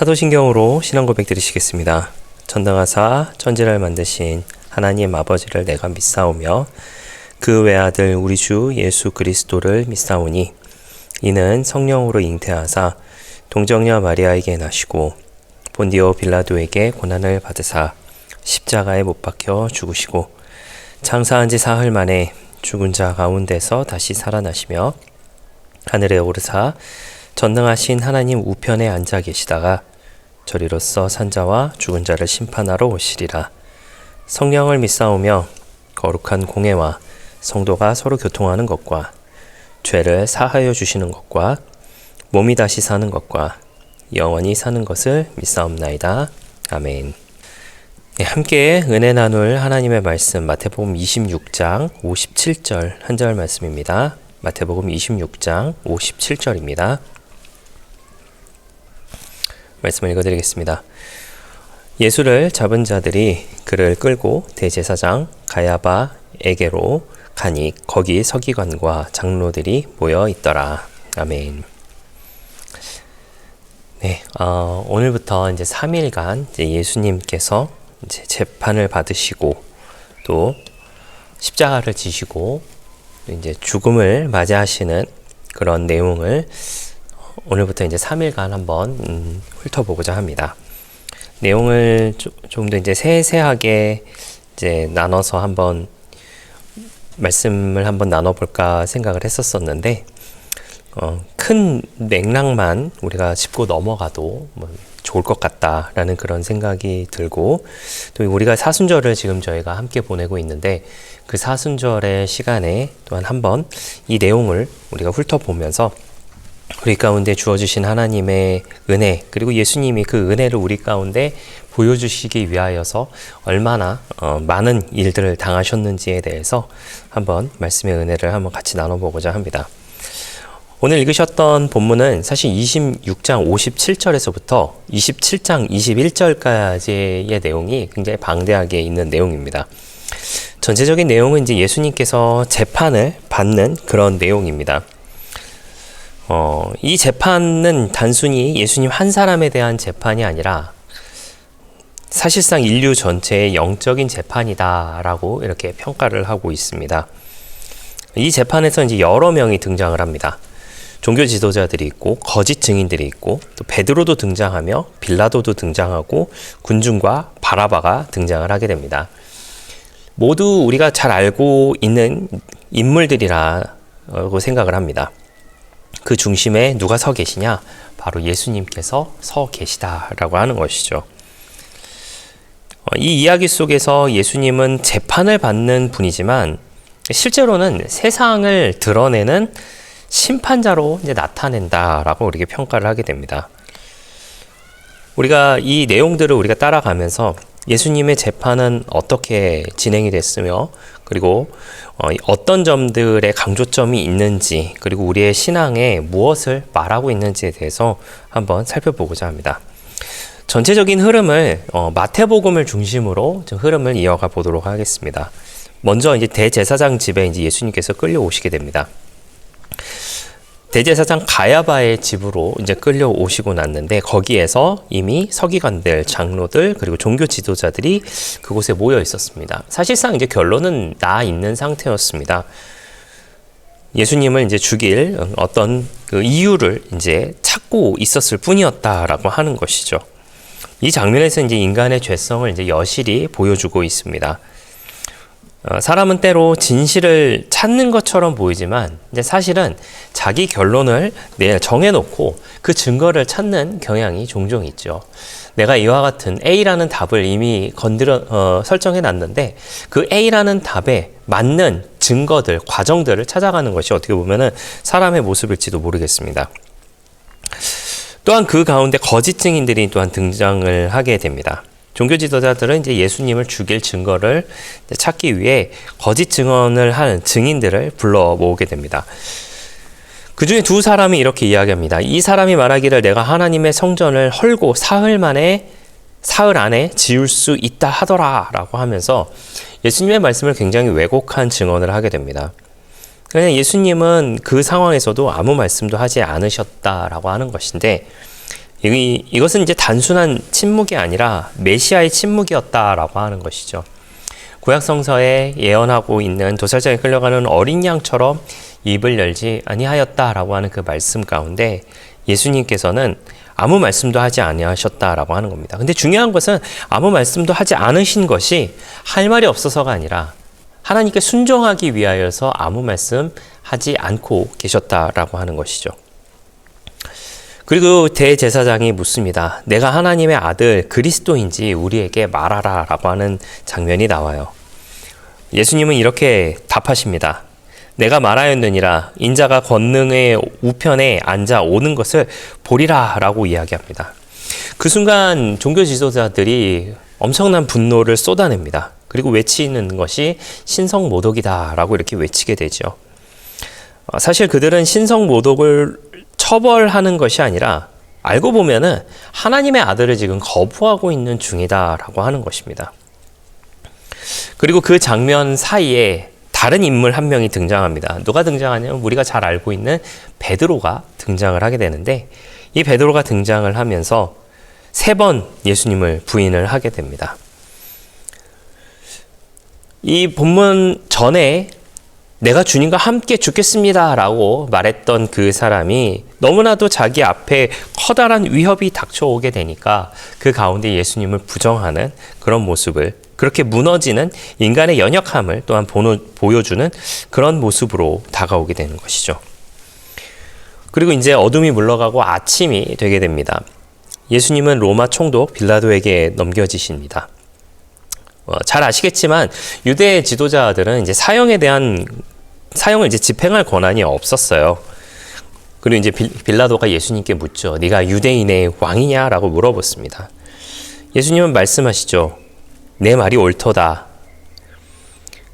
사도신경으로 신앙 고백 드리시겠습니다. 전능하사 천지를 만드신 하나님 아버지를 내가 믿사오며 그 외아들 우리 주 예수 그리스도를 믿사오니 이는 성령으로 잉태하사 동정녀 마리아에게 나시고 본디오 빌라도에게 고난을 받으사 십자가에 못 박혀 죽으시고 장사한 지 사흘 만에 죽은 자 가운데서 다시 살아나시며 하늘에 오르사 전능하신 하나님 우편에 앉아 계시다가 저리로서 산자와 죽은 자를 심판하러 오시리라. 성령을 믿사오며 거룩한 공회와 성도가 서로 교통하는 것과 죄를 사하여 주시는 것과 몸이 다시 사는 것과 영원히 사는 것을 믿사옵나이다. 아멘. 네, 함께 은혜 나눌 하나님의 말씀 마태복음 26장 57절 한 절 말씀입니다. 마태복음 26장 57절입니다. 말씀을 읽어드리겠습니다. 예수를 잡은 자들이 그를 끌고 대제사장 가야바에게로 가니 거기 서기관과 장로들이 모여 있더라. 아멘. 네, 오늘부터 이제 3일간 이제 예수님께서 이제 재판을 받으시고 또 십자가를 지시고 이제 죽음을 맞이하시는 그런 내용을 오늘부터 이제 3일간 한번 훑어보고자 합니다. 내용을 좀 더 이제 세세하게 이제 나눠서 한번 말씀을 한번 나눠볼까 생각을 했었었는데 큰 맥락만 우리가 짚고 넘어가도 뭐 좋을 것 같다라는 그런 생각이 들고 또 우리가 사순절을 지금 저희가 함께 보내고 있는데 그 사순절의 시간에 또한 한번 이 내용을 우리가 훑어보면서 우리 가운데 주어주신 하나님의 은혜 그리고 예수님이 그 은혜를 우리 가운데 보여주시기 위하여서 얼마나 많은 일들을 당하셨는지에 대해서 한번 말씀의 은혜를 한번 같이 나눠보고자 합니다. 오늘 읽으셨던 본문은 사실 26장 57절에서부터 27장 21절까지의 내용이 굉장히 방대하게 있는 내용입니다. 전체적인 내용은 이제 예수님께서 재판을 받는 그런 내용입니다. 이 재판은 단순히 예수님 한 사람에 대한 재판이 아니라 사실상 인류 전체의 영적인 재판이다라고 이렇게 평가를 하고 있습니다. 이 재판에서 이제 여러 명이 등장을 합니다. 종교 지도자들이 있고 거짓 증인들이 있고 또 베드로도 등장하며 빌라도도 등장하고 군중과 바라바가 등장을 하게 됩니다. 모두 우리가 잘 알고 있는 인물들이라고 생각을 합니다. 그 중심에 누가 서 계시냐? 바로 예수님께서 서 계시다라고 하는 것이죠. 이 이야기 속에서 예수님은 재판을 받는 분이지만 실제로는 세상을 드러내는 심판자로 이제 나타낸다라고 우리가 평가를 하게 됩니다. 우리가 이 내용들을 우리가 따라가면서 예수님의 재판은 어떻게 진행이 됐으며 그리고 어떤 점들의 강조점이 있는지 그리고 우리의 신앙에 무엇을 말하고 있는지에 대해서 한번 살펴보고자 합니다. 전체적인 흐름을 마태복음을 중심으로 흐름을 이어가 보도록 하겠습니다. 먼저 이제 대제사장 집에 이제 예수님께서 끌려오시게 됩니다. 대제사장 가야바의 집으로 이제 끌려오시고 났는데 거기에서 이미 서기관들, 장로들 그리고 종교 지도자들이 그곳에 모여 있었습니다. 사실상 이제 결론은 나 있는 상태였습니다. 예수님을 이제 죽일 어떤 그 이유를 이제 찾고 있었을 뿐이었다라고 하는 것이죠. 이 장면에서 이제 인간의 죄성을 이제 여실히 보여주고 있습니다. 사람은 때로 진실을 찾는 것처럼 보이지만 이제 사실은 자기 결론을 정해놓고 그 증거를 찾는 경향이 종종 있죠. 내가 이와 같은 A라는 답을 이미 설정해놨는데 그 A라는 답에 맞는 증거들, 과정들을 찾아가는 것이 어떻게 보면은 사람의 모습일지도 모르겠습니다. 또한 그 가운데 거짓 증인들이 또한 등장을 하게 됩니다. 종교 지도자들은 이제 예수님을 죽일 증거를 찾기 위해 거짓 증언을 하는 증인들을 불러 모으게 됩니다. 그 중에 두 사람이 이렇게 이야기합니다. 이 사람이 말하기를 내가 하나님의 성전을 헐고 사흘 안에 지을 수 있다 하더라 라고 하면서 예수님의 말씀을 굉장히 왜곡한 증언을 하게 됩니다. 그냥 예수님은 그 상황에서도 아무 말씀도 하지 않으셨다라고 하는 것인데 이것은 이제 단순한 침묵이 아니라 메시아의 침묵이었다라고 하는 것이죠. 구약 성서에 예언하고 있는 도살장에 끌려가는 어린 양처럼 입을 열지 아니하였다라고 하는 그 말씀 가운데 예수님께서는 아무 말씀도 하지 아니하셨다라고 하는 겁니다. 근데 중요한 것은 아무 말씀도 하지 않으신 것이 할 말이 없어서가 아니라 하나님께 순종하기 위하여서 아무 말씀 하지 않고 계셨다라고 하는 것이죠. 그리고 대제사장이 묻습니다. 내가 하나님의 아들 그리스도인지 우리에게 말하라 라고 하는 장면이 나와요. 예수님은 이렇게 답하십니다. 내가 말하였느니라 인자가 권능의 우편에 앉아 오는 것을 보리라 라고 이야기합니다. 그 순간 종교 지도자들이 엄청난 분노를 쏟아냅니다. 그리고 외치는 것이 신성모독이다 라고 이렇게 외치게 되죠. 사실 그들은 신성모독을 처벌하는 것이 아니라 알고 보면은 하나님의 아들을 지금 거부하고 있는 중이다라고 하는 것입니다. 그리고 그 장면 사이에 다른 인물 한 명이 등장합니다. 누가 등장하냐면 우리가 잘 알고 있는 베드로가 등장을 하게 되는데 이 베드로가 등장을 하면서 3번 예수님을 부인을 하게 됩니다. 이 본문 전에 내가 주님과 함께 죽겠습니다 라고 말했던 그 사람이 너무나도 자기 앞에 커다란 위협이 닥쳐오게 되니까 그 가운데 예수님을 부정하는 그런 모습을, 그렇게 무너지는 인간의 연약함을 또한 보여주는 그런 모습으로 다가오게 되는 것이죠. 그리고 이제 어둠이 물러가고 아침이 되게 됩니다. 예수님은 로마 총독 빌라도에게 넘겨지십니다. 잘 아시겠지만 유대 지도자들은 이제 사형을 이제 집행할 권한이 없었어요. 그리고 이제 빌라도가 예수님께 묻죠. 네가 유대인의 왕이냐라고 물어봤습니다. 예수님은 말씀하시죠. 내 말이 옳도다.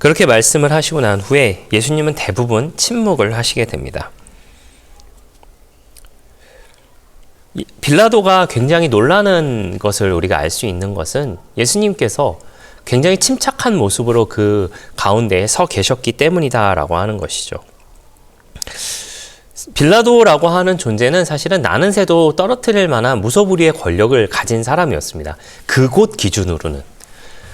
그렇게 말씀을 하시고 난 후에 예수님은 대부분 침묵을 하시게 됩니다. 빌라도가 굉장히 놀라는 것을 우리가 알 수 있는 것은 예수님께서 굉장히 침착한 모습으로 그 가운데에 서 계셨기 때문이다라고 하는 것이죠. 빌라도라고 하는 존재는 사실은 나는 새도 떨어뜨릴 만한 무소불위의 권력을 가진 사람이었습니다. 그곳 기준으로는.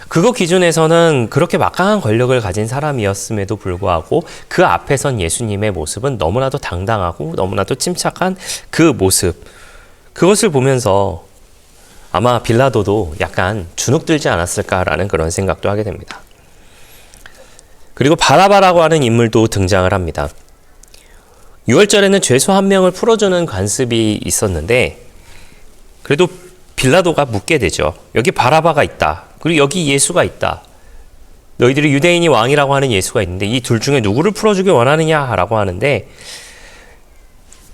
그곳 기준에서는 그렇게 막강한 권력을 가진 사람이었음에도 불구하고 그 앞에 선 예수님의 모습은 너무나도 당당하고 너무나도 침착한 그 모습. 그것을 보면서 아마 빌라도도 약간 주눅들지 않았을까라는 그런 생각도 하게 됩니다. 그리고 바라바라고 하는 인물도 등장을 합니다. 6월절에는 죄수 한 명을 풀어주는 관습이 있었는데 그래도 빌라도가 묻게 되죠. 여기 바라바가 있다. 그리고 여기 예수가 있다. 너희들이 유대인이 왕이라고 하는 예수가 있는데 이 둘 중에 누구를 풀어주길 원하느냐라고 하는데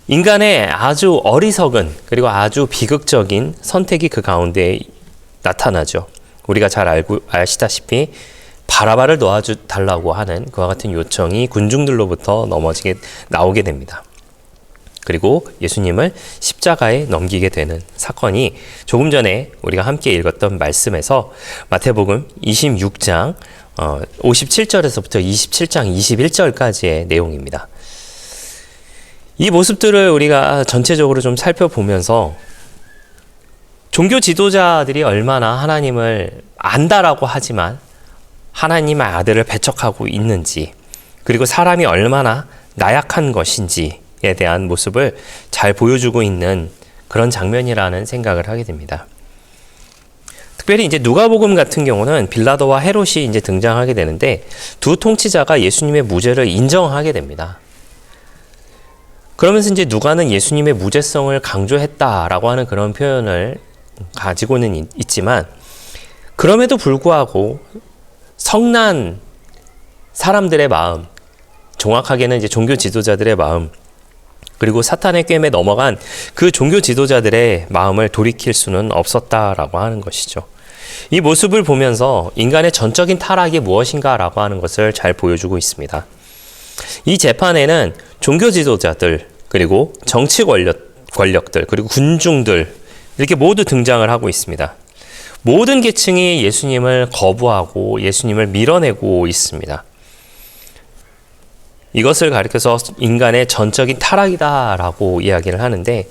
인간의 아주 어리석은 그리고 아주 비극적인 선택이 그 가운데 나타나죠. 우리가 잘 아시다시피 바라바를 놓아달라고 하는 그와 같은 요청이 군중들로부터 나오게 됩니다. 그리고 예수님을 십자가에 넘기게 되는 사건이 조금 전에 우리가 함께 읽었던 말씀에서 마태복음 26장 57절에서부터 27장 21절까지의 내용입니다. 이 모습들을 우리가 전체적으로 좀 살펴보면서 종교 지도자들이 얼마나 하나님을 안다라고 하지만 하나님의 아들을 배척하고 있는지, 그리고 사람이 얼마나 나약한 것인지에 대한 모습을 잘 보여주고 있는 그런 장면이라는 생각을 하게 됩니다. 특별히 이제 누가복음 같은 경우는 빌라도와 헤롯이 이제 등장하게 되는데 두 통치자가 예수님의 무죄를 인정하게 됩니다. 그러면서 이제 누가는 예수님의 무죄성을 강조했다라고 하는 그런 표현을 가지고는 있지만 그럼에도 불구하고 성난 사람들의 마음, 정확하게는 이제 종교 지도자들의 마음, 그리고 사탄의 꿰매 넘어간 그 종교 지도자들의 마음을 돌이킬 수는 없었다라고 하는 것이죠. 이 모습을 보면서 인간의 전적인 타락이 무엇인가라고 하는 것을 잘 보여주고 있습니다. 이 재판에는 종교 지도자들, 그리고 정치 권력들, 그리고 군중들 이렇게 모두 등장을 하고 있습니다. 모든 계층이 예수님을 거부하고 예수님을 밀어내고 있습니다. 이것을 가리켜서 인간의 전적인 타락이다라고 이야기를 하는데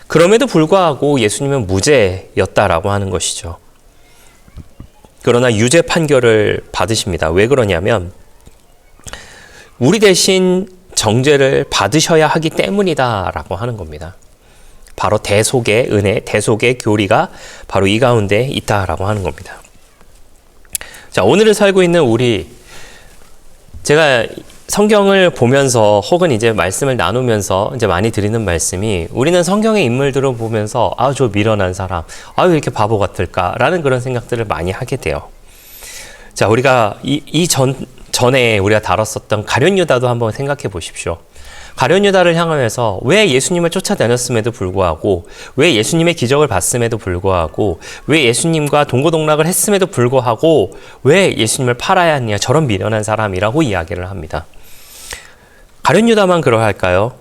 그럼에도 불구하고 예수님은 무죄였다라고 하는 것이죠. 그러나 유죄 판결을 받으십니다. 왜 그러냐면 우리 대신 정죄를 받으셔야 하기 때문이다라고 하는 겁니다. 바로 대속의 은혜, 대속의 교리가 바로 이 가운데 있다라고 하는 겁니다. 자, 오늘을 살고 있는 우리, 제가 성경을 보면서 혹은 이제 말씀을 나누면서 이제 많이 드리는 말씀이, 우리는 성경의 인물들을 보면서 저 미련한 사람, 왜 이렇게 바보 같을까라는 그런 생각들을 많이 하게 돼요. 자, 우리가 전에 우리가 다뤘었던 가룟 유다도 한번 생각해 보십시오. 가룟 유다를 향하면서 왜 예수님을 쫓아다녔음에도 불구하고, 왜 예수님의 기적을 봤음에도 불구하고, 왜 예수님과 동고동락을 했음에도 불구하고 왜 예수님을 팔아야 하냐, 저런 미련한 사람이라고 이야기를 합니다. 가룟 유다만 그러할까요?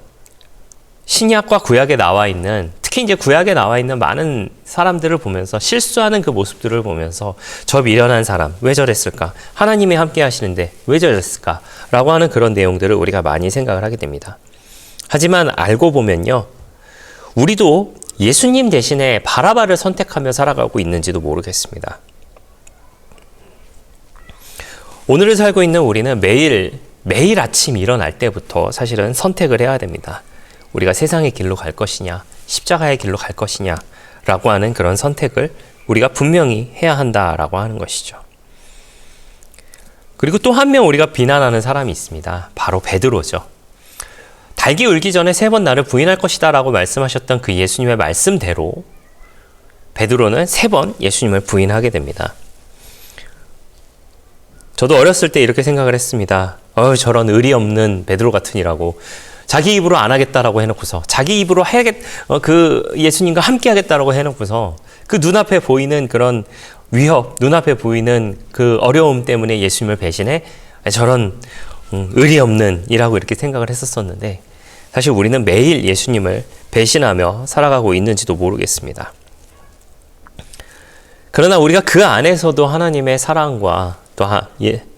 신약과 구약에 나와 있는, 특히 이제 구약에 나와 있는 많은 사람들을 보면서, 실수하는 그 모습들을 보면서 저 미련한 사람 왜 저랬을까? 하나님이 함께 하시는데 왜 저랬을까? 라고 하는 그런 내용들을 우리가 많이 생각을 하게 됩니다. 하지만 알고 보면요, 우리도 예수님 대신에 바라바를 선택하며 살아가고 있는지도 모르겠습니다. 오늘을 살고 있는 우리는 매일 아침 일어날 때부터 사실은 선택을 해야 됩니다. 우리가 세상의 길로 갈 것이냐, 십자가의 길로 갈 것이냐 라고 하는 그런 선택을 우리가 분명히 해야 한다라고 하는 것이죠. 그리고 또 한 명 우리가 비난하는 사람이 있습니다. 바로 베드로죠. 달기 울기 전에 3번 나를 부인할 것이다 라고 말씀하셨던 그 예수님의 말씀대로 베드로는 3번 예수님을 부인하게 됩니다. 저도 어렸을 때 이렇게 생각을 했습니다. 저런 의리 없는 베드로 같으니라고. 자기 입으로 안 하겠다라고 해놓고서, 자기 입으로 그 예수님과 함께 하겠다라고 해놓고서, 그 눈앞에 보이는 그런 위협, 눈앞에 보이는 그 어려움 때문에 예수님을 배신해? 저런 의리 없는 이라고 이렇게 생각을 했었었는데, 사실 우리는 매일 예수님을 배신하며 살아가고 있는지도 모르겠습니다. 그러나 우리가 그 안에서도 하나님의 사랑과 또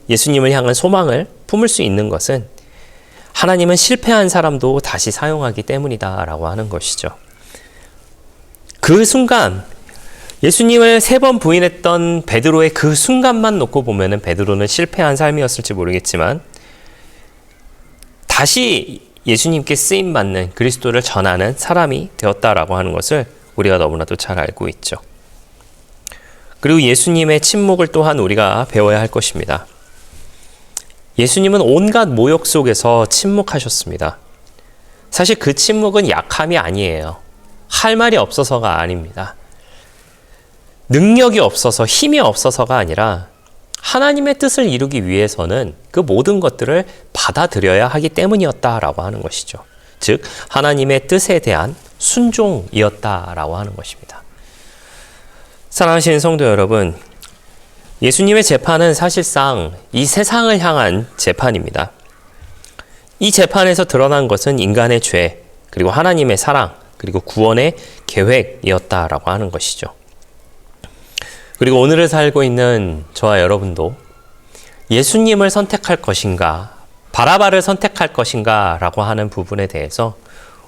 예수님을 향한 소망을 품을 수 있는 것은, 하나님은 실패한 사람도 다시 사용하기 때문이다라고 하는 것이죠. 그 순간, 예수님을 3번 부인했던 베드로의 그 순간만 놓고 보면은 베드로는 실패한 삶이었을지 모르겠지만, 다시 예수님께 쓰임받는, 그리스도를 전하는 사람이 되었다라고 하는 것을 우리가 너무나도 잘 알고 있죠. 그리고 예수님의 침묵을 또한 우리가 배워야 할 것입니다. 예수님은 온갖 모욕 속에서 침묵하셨습니다. 사실 그 침묵은 약함이 아니에요. 할 말이 없어서가 아닙니다. 능력이 없어서, 힘이 없어서가 아니라 하나님의 뜻을 이루기 위해서는 그 모든 것들을 받아들여야 하기 때문이었다라고 하는 것이죠. 즉, 하나님의 뜻에 대한 순종이었다라고 하는 것입니다. 사랑하시는 성도 여러분, 예수님의 재판은 사실상 이 세상을 향한 재판입니다. 이 재판에서 드러난 것은 인간의 죄, 그리고 하나님의 사랑, 그리고 구원의 계획이었다라고 하는 것이죠. 그리고 오늘을 살고 있는 저와 여러분도 예수님을 선택할 것인가, 바라바를 선택할 것인가 라고 하는 부분에 대해서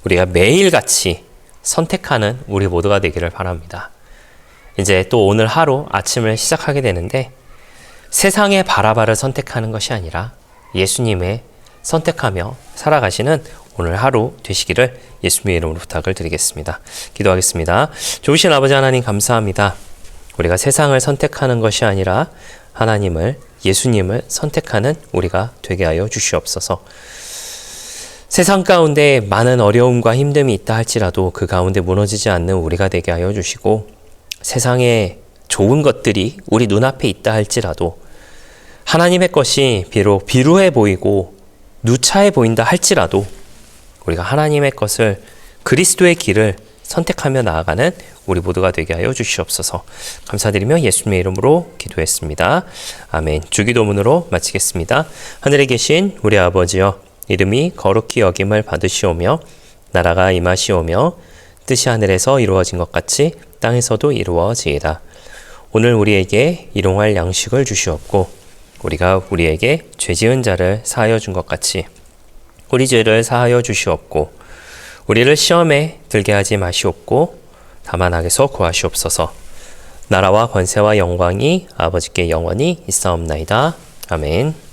우리가 매일같이 선택하는 우리 모두가 되기를 바랍니다. 이제 또 오늘 하루 아침을 시작하게 되는데, 세상의 바라바를 선택하는 것이 아니라 예수님의 선택하며 살아가시는 오늘 하루 되시기를 예수님의 이름으로 부탁을 드리겠습니다. 기도하겠습니다. 좋으신 아버지 하나님, 감사합니다. 우리가 세상을 선택하는 것이 아니라 하나님을, 예수님을 선택하는 우리가 되게 하여 주시옵소서. 세상 가운데 많은 어려움과 힘듦이 있다 할지라도 그 가운데 무너지지 않는 우리가 되게 하여 주시고, 세상에 좋은 것들이 우리 눈앞에 있다 할지라도 하나님의 것이 비록 비루해 보이고 누차해 보인다 할지라도 우리가 하나님의 것을, 그리스도의 길을 선택하며 나아가는 우리 모두가 되게 하여 주시옵소서. 감사드리며 예수님의 이름으로 기도했습니다. 아멘. 주기도문으로 마치겠습니다. 하늘에 계신 우리 아버지여, 이름이 거룩히 여김을 받으시오며 나라가 임하시오며 뜻이 하늘에서 이루어진 것 같이 땅에서도 이루어지이다. 오늘 우리에게 일용할 양식을 주시옵고, 우리가 우리에게 죄 지은 자를 사하여 준 것 같이 우리 죄를 사하여 주시옵고, 우리를 시험에 들게 하지 마시옵고 다만 악에서 구하시옵소서. 나라와 권세와 영광이 아버지께 영원히 있사옵나이다. 아멘.